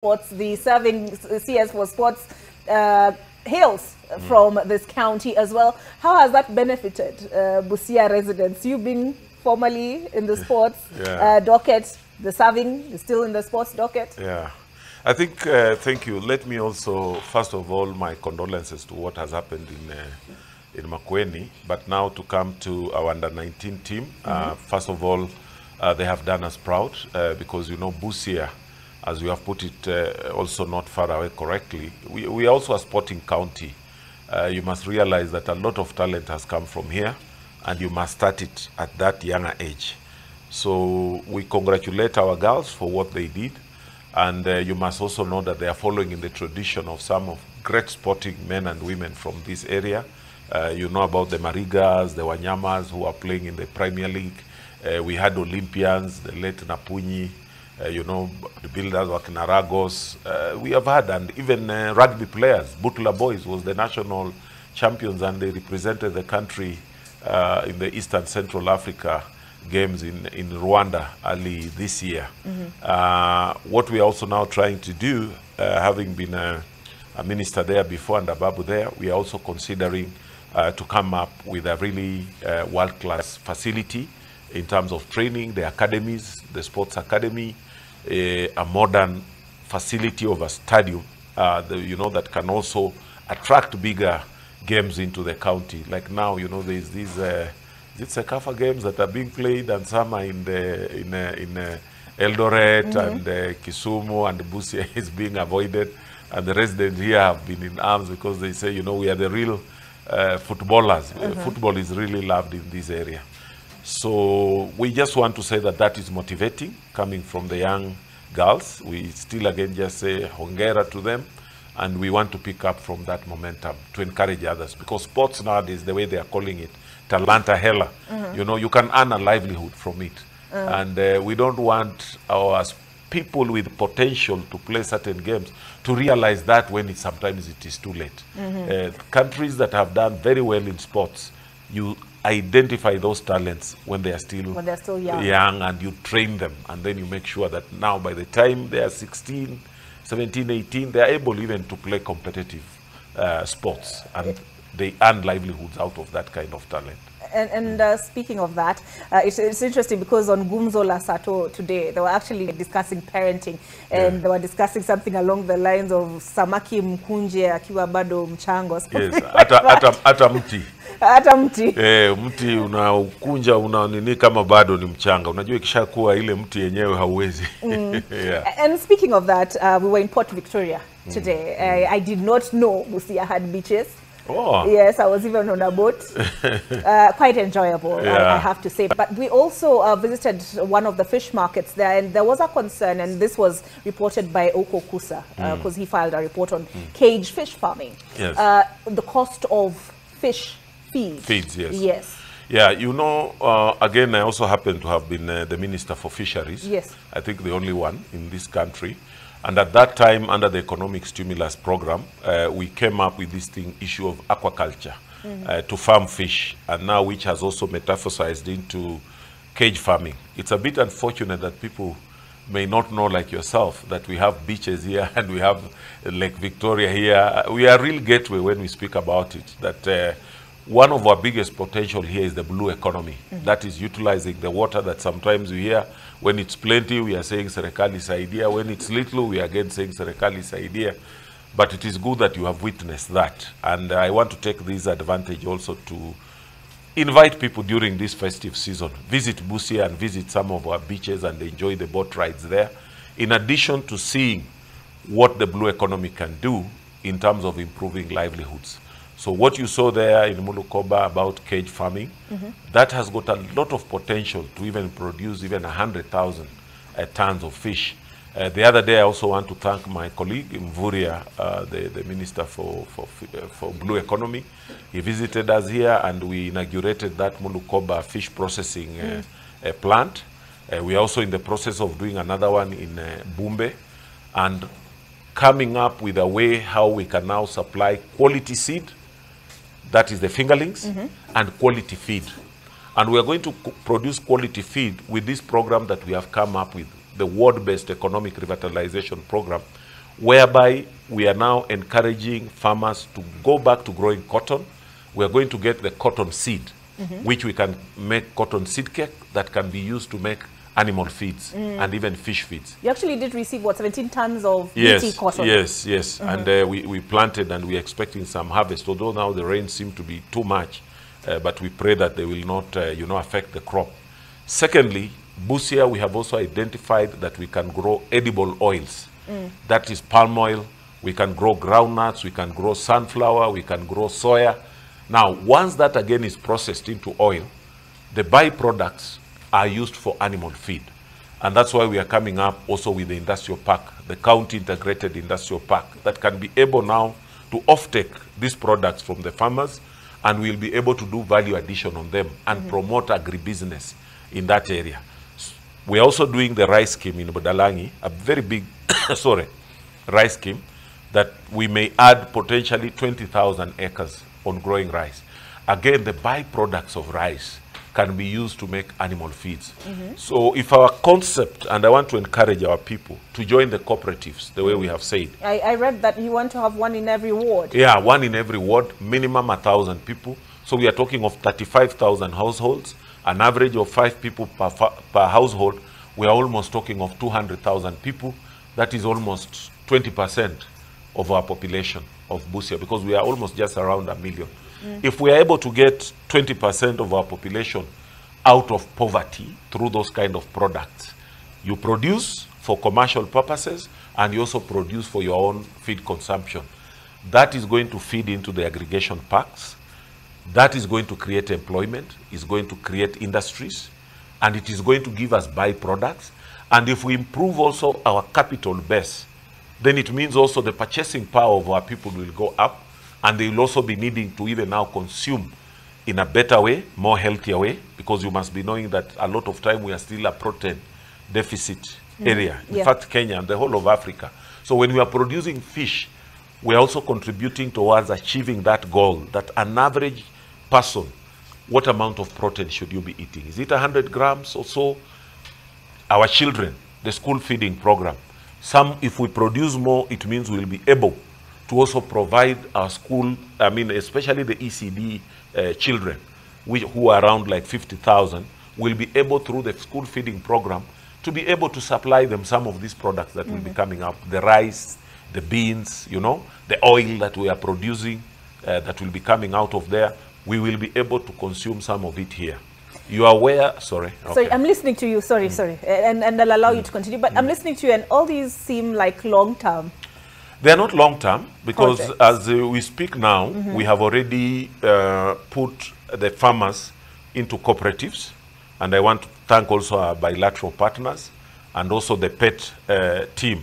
sports, the serving CS for sports hails from this county as well. How has that benefited Busia residents? You've been formerly in the sports docket, the serving is still in the sports docket. Yeah, I think, thank you. Let me also, first of all, my condolences to what has happened in Makueni, but now to come to our under-19 team. First of all, they have done us proud because, you know, Busia, as you have put it, also not far away correctly. We are also a sporting county. You must realize that a lot of talent has come from here, and you must start it at that younger age. So we congratulate our girls for what they did, and you must also know that they are following in the tradition of some of great sporting men and women from this area. You know about the Marigas, the Wanyamas who are playing in the Premier League. We had Olympians, the late Napunyi, you know, the builders were Kinaragos. We have had, and even rugby players. Butler Boys was the national champions, and they represented the country in the Eastern Central Africa games in Rwanda early this year. What we are also now trying to do, having been a minister there before and Ababu there, we are also considering to come up with a really world-class facility in terms of training, the academies, the sports academy, a modern facility of a stadium, you know, that can also attract bigger games into the county. Like now, you know, there's these Sekafa games that are being played, and some are in Eldoret and Kisumu, and Busia is being avoided, and the residents here have been in arms because they say, you know, we are the real footballers. Football is really loved in this area. So we just want to say that that is motivating, coming from the young girls. We still again just say hongera to them, and we want to pick up from that momentum to encourage others, because sports nowadays, the way they are calling it, Talanta Hela, you know, you can earn a livelihood from it. And we don't want our people with potential to play certain games to realize that when sometimes it is too late. Countries that have done very well in sports, you identify those talents when they are still young, and you train them, and then you make sure that now by the time they are 16, 17, 18, they are able even to play competitive sports, and they earn livelihoods out of that kind of talent. And speaking of that, it's interesting because on Gumzo La Sato today, they were actually discussing parenting, and they were discussing something along the lines of samaki mkunje akiwa bado mchango. Yes, ata mti. Hata mti. Mti unaukunja nini kama bado ni mchanga. Unajua ikishakuwa ile mti yenyewe hauwezi. And speaking of that, we were in Port Victoria today. I did not know Busia had beaches. Oh. Yes, I was even on a boat. Quite enjoyable, I have to say. But we also visited one of the fish markets there, and there was a concern, and this was reported by Oko Kusa, because he filed a report on cage fish farming. Yes. The cost of fish feeds, yes. Yes. Yeah, you know, again, I also happen to have been the Minister for Fisheries. Yes. I think the only one in this country. And at that time, under the Economic Stimulus Program, we came up with this issue of aquaculture, to farm fish, and now which has also metamorphosized into cage farming. It's a bit unfortunate that people may not know, like yourself, that we have beaches here and we have Lake Victoria here. We are a real gateway when we speak about it, that one of our biggest potential here is the blue economy. That is utilizing the water that sometimes we hear. When it's plenty, we are saying serikali saidia. When it's little, we are again saying serikali saidia. But it is good that you have witnessed that. And I want to take this advantage also to invite people during this festive season. Visit Busia and visit some of our beaches and enjoy the boat rides there. In addition to seeing what the blue economy can do in terms of improving livelihoods. So what you saw there in Mulukoba about cage farming, that has got a lot of potential to even produce even 100,000 tons of fish. The other day, I also want to thank my colleague Mvuria, the Minister for Blue Economy. He visited us here, and we inaugurated that Mulukoba fish processing plant. We are also in the process of doing another one in Bumbe, and coming up with a way how we can now supply quality seed, that is the fingerlings, and quality feed. And we are going to produce quality feed with this program that we have come up with, the world-based economic revitalization program, whereby we are now encouraging farmers to go back to growing cotton. We are going to get the cotton seed, which we can make cotton seed cake that can be used to make animal feeds and even fish feeds. You actually did receive, what, 17 tons of Yes, BT cotton? yes. And we planted and we're expecting some harvest, although now the rain seems to be too much, but we pray that they will not, affect the crop. Secondly, Busia, we have also identified that we can grow edible oils. That is palm oil. We can grow groundnuts, we can grow sunflower, we can grow soya. Now, once that again is processed into oil, the byproducts are used for animal feed. And that's why we are coming up also with the industrial park, the county integrated industrial park, that can be able now to offtake these products from the farmers, and we'll be able to do value addition on them and promote agribusiness in that area. We're also doing the rice scheme in Budalangi, a very big rice scheme, that we may add potentially 20,000 acres on growing rice. Again, the byproducts of rice can be used to make animal feeds. So if our concept, and I want to encourage our people to join the cooperatives, the way we have said. I read that you want to have one in every ward. Yeah, one in every ward, minimum 1,000 people. So we are talking of 35,000 households, an average of 5 people per household. We are almost talking of 200,000 people. That is almost 20% of our population of Busia, because we are almost just around 1 million. If we are able to get 20% of our population out of poverty through those kind of products, you produce for commercial purposes and you also produce for your own feed consumption. That is going to feed into the aggregation parks. That is going to create employment, is going to create industries, and it is going to give us byproducts. And if we improve also our capital base, then it means also the purchasing power of our people will go up, and they will also be needing to even now consume in a better way, more healthier way, because you must be knowing that a lot of time we are still a protein deficit area. In fact, Kenya and the whole of Africa. So when we are producing fish, we are also contributing towards achieving that goal, that an average person, what amount of protein should you be eating? Is it 100 grams or so? Our children, the school feeding program, if we produce more, it means we'll be able to also provide our school, especially the ECD children, who are around like 50,000, will be able through the school feeding program to be able to supply them some of these products that will be coming up, the rice, the beans, the oil that we are producing that will be coming out of there. We will be able to consume some of it here. You are aware, sorry. Okay. Sorry, I'm listening to you, sorry. And I'll allow you to continue, but I'm listening to you, and all these seem like long-term. They are not long-term, because projects. As we speak now, we have already put the farmers into cooperatives, and I want to thank also our bilateral partners and also the PET team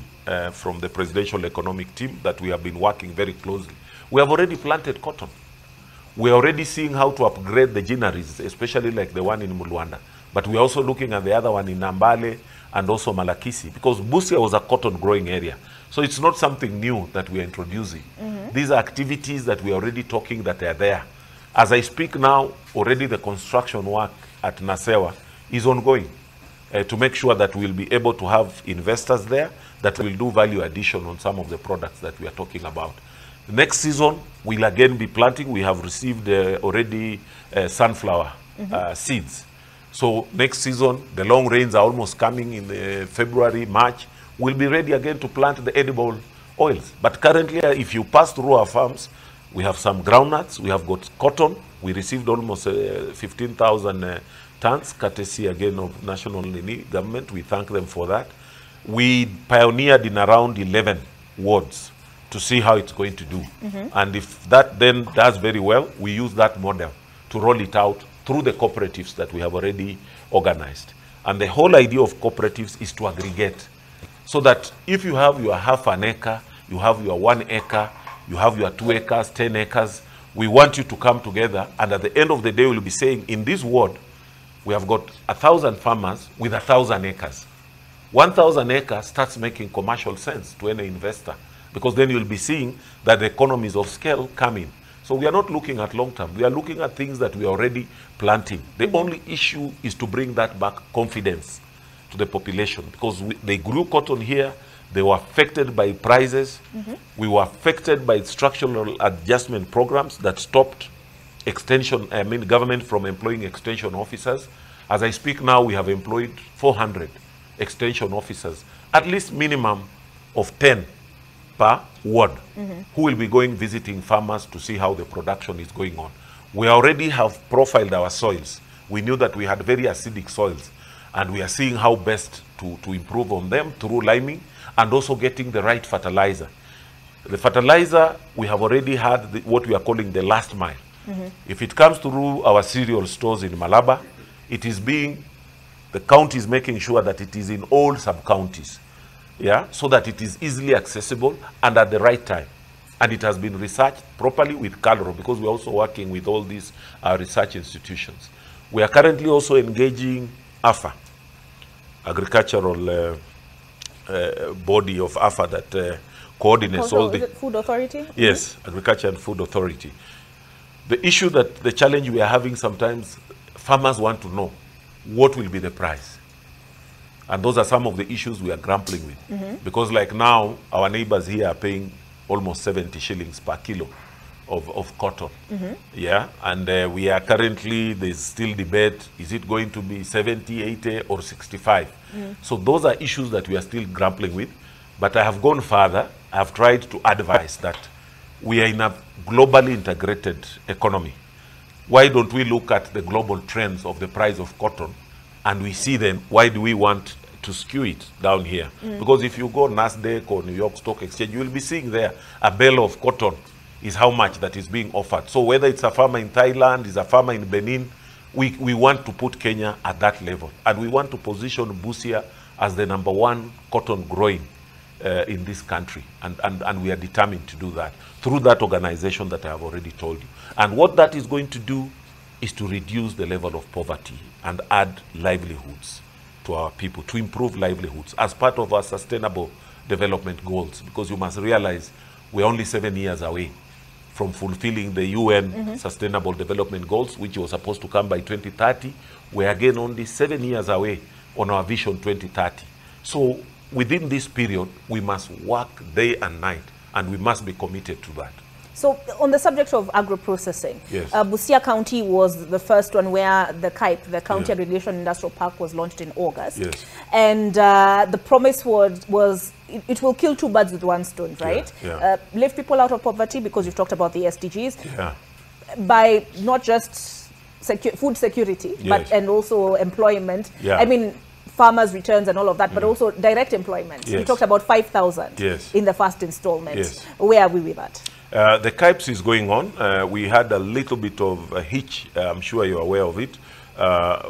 from the Presidential Economic Team that we have been working very closely. We have already planted cotton. We are already seeing how to upgrade the ginaries, especially like the one in Mulwanda. But we are also looking at the other one in Nambale and also Malakisi, because Busia was a cotton growing area. So it's not something new that we are introducing. These are activities that we are already talking that are there. As I speak now, already the construction work at Nasewa is ongoing to make sure that we'll be able to have investors there that will do value addition on some of the products that we are talking about. Next season, we'll again be planting. We have received already sunflower seeds. So next season, the long rains are almost coming in February, March. We'll be ready again to plant the edible oils. But currently, if you pass through our farms, we have some groundnuts, we have got cotton. We received almost 15,000 tons, courtesy again of national government. We thank them for that. We pioneered in around 11 wards to see how it's going to do. And if that then does very well, we use that model to roll it out through the cooperatives that we have already organized. And the whole idea of cooperatives is to aggregate, so that if you have your half an acre, you have your 1 acre, you have your 2 acres, 10 acres, we want you to come together, and at the end of the day, we'll be saying, in this ward, we have got 1,000 farmers with 1,000 acres. 1,000 acres starts making commercial sense to any investor, because then you'll be seeing that the economies of scale come in. So we are not looking at long term. We are looking at things that we are already planting. The only issue is to bring that back confidence to the population, because they grew cotton here, They were affected by prices. We were affected by structural adjustment programs that stopped government from employing extension officers. As I speak now, we have employed 400 extension officers, at least minimum of 10 per ward, who will be going visiting farmers to see how the production is going on. We already have profiled our soils. We knew that we had very acidic soils, and we are seeing how best to improve on them through liming and also getting the right fertilizer. The fertilizer, we have already had what we are calling the last mile. If it comes through our cereal stores in Malaba, the county is making sure that it is in all sub-counties, so that it is easily accessible and at the right time. And it has been researched properly with CALRO, because we're also working with all these research institutions. We are currently also engaging AFA, agricultural body of AFA that coordinates all the... Is it Food Authority? Yes, Agriculture and Food Authority. The challenge we are having sometimes, farmers want to know what will be the price. And those are some of the issues we are grappling with. Because like now, our neighbors here are paying almost 70 shillings per kilo of cotton. And we are currently, there's still debate, is it going to be 70, 80 or 65? So those are issues that we are still grappling with. But I have gone further. I have tried to advise that we are in a globally integrated economy. Why don't we look at the global trends of the price of cotton and we see them? Why do we want to skew it down here? Because if you go NASDAQ or New York Stock Exchange, you will be seeing there a bale of cotton is how much that is being offered. So whether it's a farmer in Thailand, is a farmer in Benin, we want to put Kenya at that level. And we want to position Busia as the #1 cotton growing in this country. And we are determined to do that through that organization that I have already told you. And what that is going to do is to reduce the level of poverty and add livelihoods to our people, to improve livelihoods as part of our sustainable development goals. Because you must realize we're only 7 years away from fulfilling the UN Sustainable Development Goals, which was supposed to come by 2030. We're again only 7 years away on our Vision 2030. So within this period, we must work day and night, and we must be committed to that. So on the subject of agro-processing, yes. Busia County was the first one where the CAIP, the County Aggregation Industrial Park, was launched in August. Yes. And the promise was it will kill two birds with one stone, right? Lift people out of poverty, because you've talked about the SDGs, by not just food security, but and also employment. I mean, farmers' returns and all of that, but also direct employment. We talked about 5,000 in the first installment. Where are we with that? The CAIPS is going on. We had a little bit of a hitch, I'm sure you're aware of it,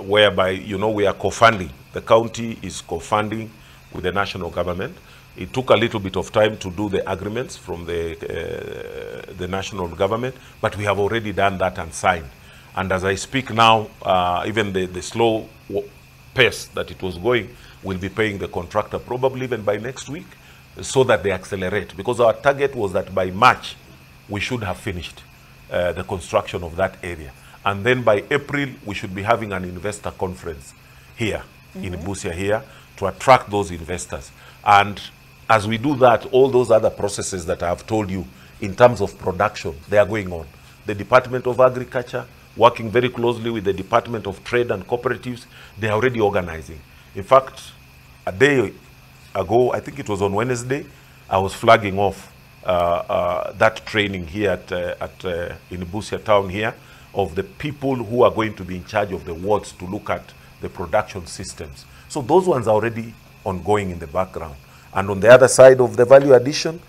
whereby, we are co-funding. The county is co-funding with the national government. It took a little bit of time to do the agreements from the national government, but we have already done that and signed. And as I speak now, even the slow pace that it was going, will be paying the contractor probably even by next week, so that they accelerate. Because our target was that by March, we should have finished the construction of that area. And then by April, we should be having an investor conference here in Busia here to attract those investors. And as we do that, all those other processes that I have told you in terms of production, they are going on. The Department of Agriculture, working very closely with the Department of Trade and Cooperatives, they are already organizing. In fact, a day ago, I think it was on Wednesday, I was flagging off that training here in Busia town here of the people who are going to be in charge of the wards to look at the production systems. So those ones are already ongoing in the background. And on the other side of the value addition,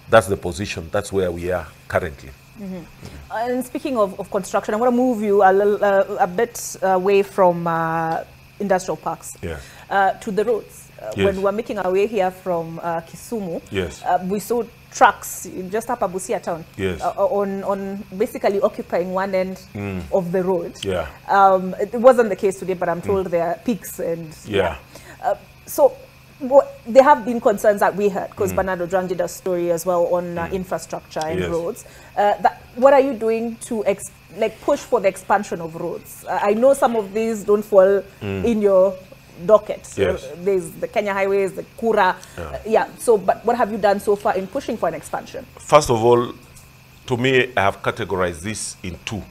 that's the position. That's where we are currently. And speaking of construction, I want to move you a bit away from industrial parks to the roads. When we were making our way here from Kisumu, we saw trucks just up at Busia town on basically occupying one end of the road. It wasn't the case today, but I'm told there are peaks and so there have been concerns that we heard, because Bernardo Drang did a story as well on infrastructure and roads. What are you doing to push for the expansion of roads? I know some of these don't fall in your docket. Yes. There's the Kenya highways, the Kura. So, but what have you done so far in pushing for an expansion? First of all, to me, I have categorized this in two.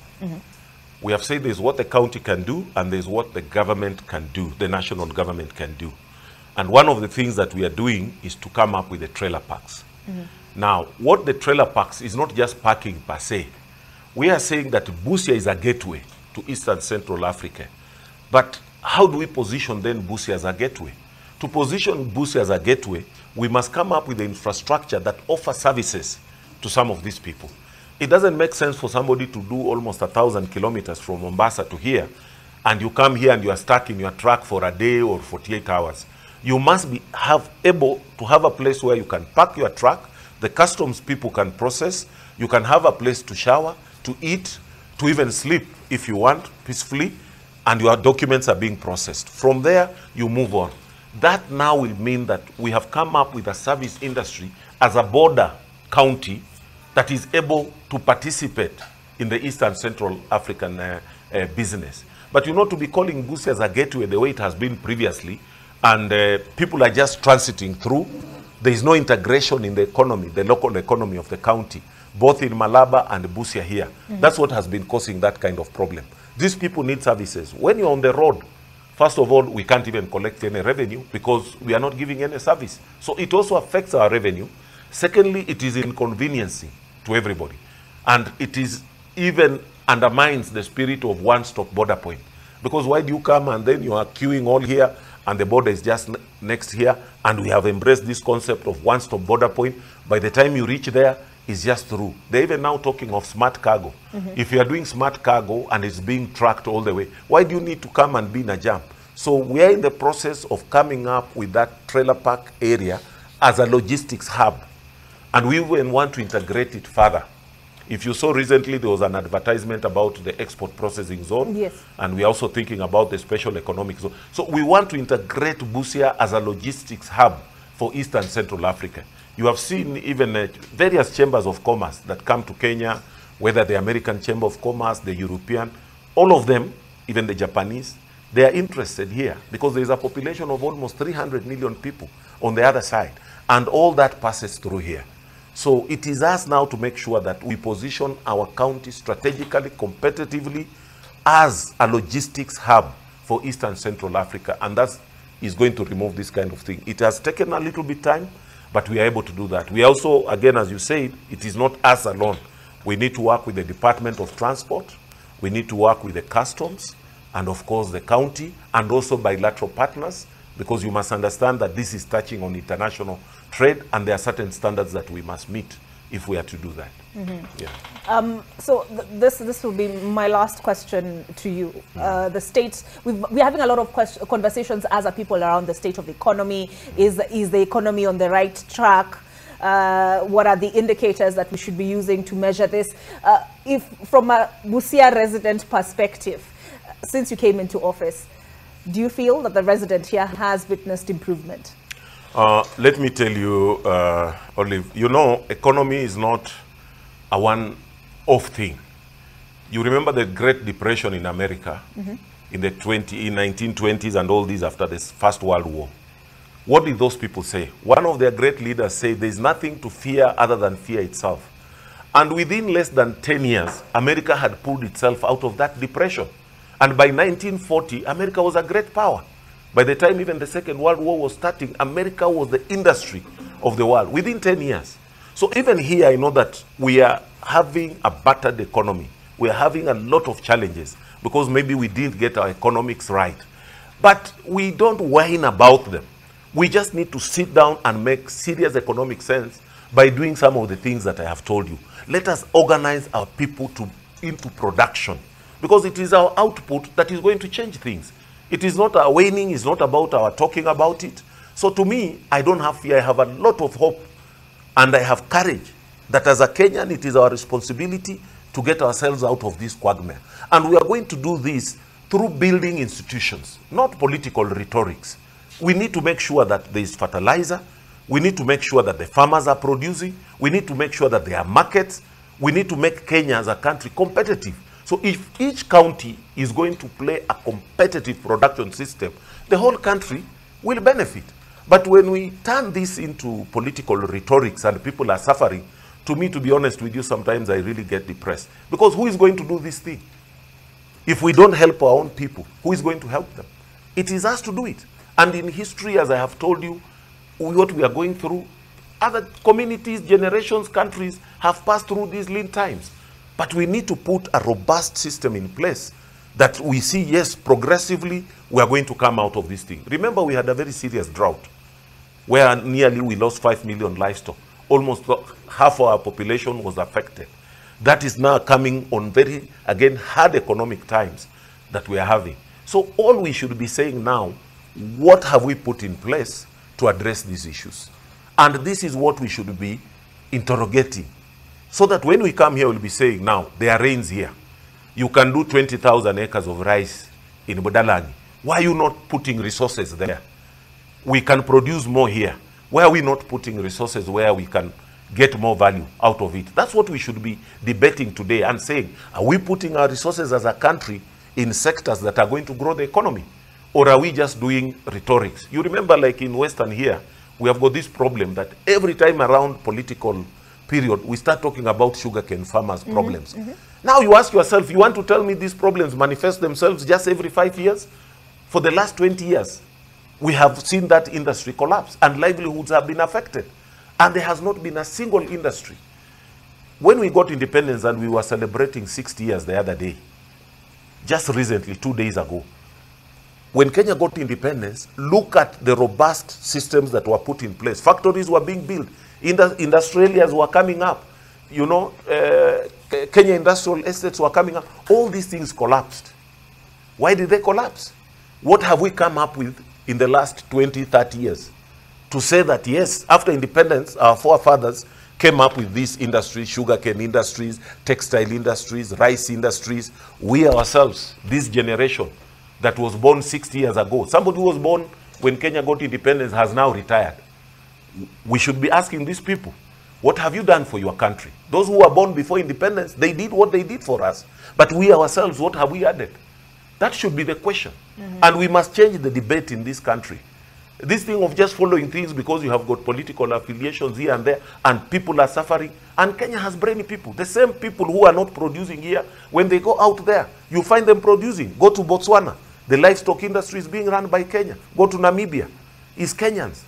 We have said there's what the county can do and there's what the government can do, the national government can do. And one of the things that we are doing is to come up with the trailer parks. Now, what the trailer parks is not just parking per se. We are saying that Busia is a gateway to Eastern Central Africa. But how do we position then Busia as a gateway? To position Busia as a gateway, we must come up with the infrastructure that offers services to some of these people. It doesn't make sense for somebody to do almost 1,000 kilometers from Mombasa to here, and you come here and you are stuck in your truck for a day or 48 hours. You must be able to have a place where you can park your truck, the customs people can process, you can have a place to shower, to eat, to even sleep if you want, peacefully, and your documents are being processed. From there, you move on. That now will mean that we have come up with a service industry as a border county that is able to participate in the Eastern Central African business. But you know, to be calling Busia as a gateway the way it has been previously, and people are just transiting through, there is no integration in the economy, the local economy of the county, both in Malaba and Busia here. That's what has been causing that kind of problem. These people need services. When you're on the road, first of all, we can't even collect any revenue because we are not giving any service. So it also affects our revenue. Secondly, it is inconveniencing to everybody. And it is even undermines the spirit of one-stop border point. Because why do you come and then you are queuing all here and the border is just next here, and we have embraced this concept of one-stop border point. By the time you reach there, it's just through. They're even now talking of smart cargo. If you are doing smart cargo and it's being tracked all the way, why do you need to come and be in a jam? So we are in the process of coming up with that trailer park area as a logistics hub. And we even want to integrate it further. If you saw recently, there was an advertisement about the export processing zone. Yes. And we're also thinking about the special economic zone. So we want to integrate Busia as a logistics hub for Eastern Central Africa. You have seen even various chambers of commerce that come to Kenya, whether the American Chamber of Commerce, the European, all of them, even the Japanese, they are interested here because there is a population of almost 300 million people on the other side. And all that passes through here. So it is us now to make sure that we position our county strategically, competitively, as a logistics hub for Eastern Central Africa. And that is going to remove this kind of thing. It has taken a little bit time, but we are able to do that. We also, again, as you said, it is not us alone. We need to work with the Department of Transport. We need to work with the customs, and of course the county, and also bilateral partners, because you must understand that this is touching on international trade, and there are certain standards that we must meet if we are to do that. So this will be my last question to you. The state, we're having a lot of conversations as a people around the state of the economy. Is the economy on the right track? What are the indicators that we should be using to measure this? If from a Busia resident perspective, since you came into office, do you feel that the resident here has witnessed improvement? Let me tell you, Olive, you know, economy is not a one-off thing. You remember the Great Depression in America in the 1920s and all these after this First World War. What did those people say? One of their great leaders said, there's nothing to fear other than fear itself. And within less than 10 years, America had pulled itself out of that depression. And by 1940, America was a great power. By the time even the Second World War was starting, America was the industry of the world within 10 years. So even here, I know that we are having a battered economy. We are having a lot of challenges because maybe we didn't get our economics right. But we don't whine about them. We just need to sit down and make serious economic sense by doing some of the things that I have told you. Let us organize our people into production, because it is our output that is going to change things. It is not our whining, it's not about our talking about it. So to me, I don't have fear. I have a lot of hope, and I have courage that as a Kenyan, it is our responsibility to get ourselves out of this quagmire. And we are going to do this through building institutions, not political rhetorics. We need to make sure that there is fertilizer. We need to make sure that the farmers are producing. We need to make sure that there are markets. We need to make Kenya as a country competitive. So if each county is going to play a competitive production system, the whole country will benefit. But when we turn this into political rhetorics and people are suffering, to me, to be honest with you, sometimes I really get depressed. Because who is going to do this thing? If we don't help our own people, who is going to help them? It is us to do it. And in history, as I have told you, what we are going through, other communities, generations, countries have passed through these lean times. But we need to put a robust system in place that we see, yes, progressively, we are going to come out of this thing. Remember, we had a very serious drought where nearly we lost 5 million livestock. Almost half of our population was affected. That is now coming on very, again, hard economic times that we are having. So all we should be saying now, what have we put in place to address these issues? And this is what we should be interrogating. So that when we come here, we'll be saying, now, there are rains here. You can do 20,000 acres of rice in Budalangi. Why are you not putting resources there? We can produce more here. Why are we not putting resources where we can get more value out of it? That's what we should be debating today and saying, are we putting our resources as a country in sectors that are going to grow the economy? Or are we just doing rhetorics? You remember, like in Western here, we have got this problem that every time around political period, we start talking about sugarcane farmers' problems. Now you ask yourself, you want to tell me these problems manifest themselves just every 5 years? For the last 20 years, we have seen that industry collapse and livelihoods have been affected. And there has not been a single industry. When we got independence and we were celebrating 60 years the other day, just recently, 2 days ago, when Kenya got independence, look at the robust systems that were put in place. Factories were being built. Industrialias were coming up. You know, Kenya industrial estates were coming up. All these things collapsed. Why did they collapse? What have we come up with in the last 20, 30 years? To say that, yes, after independence, our forefathers came up with these industries, sugarcane industries, textile industries, rice industries. We ourselves, this generation that was born 60 years ago, somebody who was born when Kenya got independence has now retired. We should be asking these people, what have you done for your country? Those who were born before independence, they did what they did for us. But we ourselves, what have we added? That should be the question. And we must change the debate in this country. This thing of just following things because you have got political affiliations here and there and people are suffering. And Kenya has brainy people. The same people who are not producing here, when they go out there, you find them producing. Go to Botswana. The livestock industry is being run by Kenya. Go to Namibia. It's Kenyans.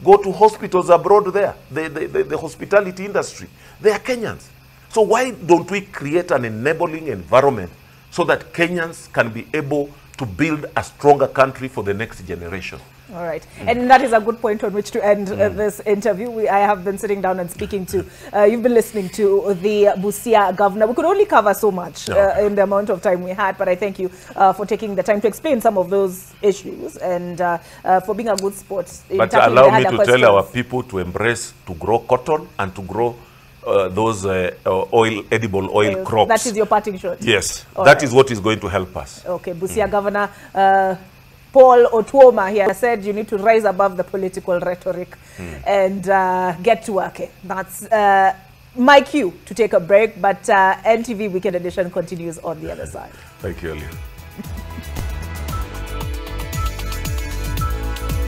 Go to hospitals abroad there. The hospitality industry. They are Kenyans. So why don't we create an enabling environment so that Kenyans can be able to build a stronger country for the next generation? All right. And that is a good point on which to end this interview. I have been sitting down and speaking to, you've been listening to the Busia governor. We could only cover so much in the amount of time we had, but I thank you for taking the time to explain some of those issues and for being a good sport. But allow me to tell our people to embrace, to grow cotton and to grow those edible oil crops. That is your parting shot? Yes. That is what is going to help us. Okay. Busia Governor Paul Otuoma here said you need to rise above the political rhetoric and get to work. That's my cue to take a break, but NTV Weekend Edition continues on the other side. Thank you, Elia.